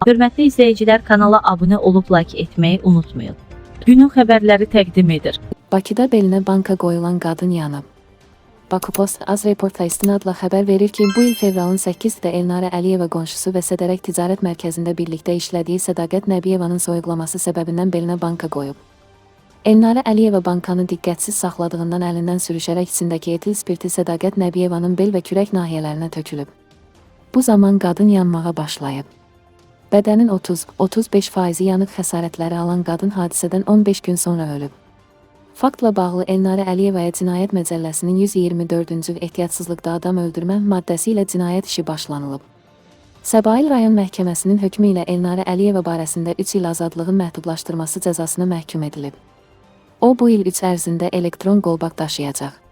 Hörmətli izləyicilər, kanala abunə olub like etməyi unutmayın. Günün xəbərləri təqdim edir. Bakıda belinə banka qoyulan qadın yanıb. Bakıpost AzReport'a istinadla xəbər verir ki, bu il fevralın 8-də Elnarə Əliyeva qonşusu və Sədərək Ticarət Mərkəzində birlikdə işlədiyi Sədaqət Nəbiyevanın soyuqlaması səbəbindən belinə banka qoyub. Elnarə Əliyeva bankanı diqqətsiz saxladığından əlindən sürüşərək içindəki etil spirti Sədaqət Nəbiyevanın bel və kürək nahiyələrinə tökülüb. Bu zaman qadın yanmağa başlayıb. Bədənin 30-35% yanıq xəsarətləri alan qadın hadisədən 15 gün sonra ölüb. Faktla bağlı Elnarə Əliyevaya Cinayət Məcəlləsinin 124-cü ehtiyatsızlıqda adam öldürmə maddəsi ilə cinayət işi başlanılıb. Səbail rayon məhkəməsinin hökmü ilə Elnarə Əliyeva barəsində 3 il azadlığın məhdudlaşdırması cəzasına məhkum edilib. O, bu il 3 ərzində elektron qolbaq daşıyacaq.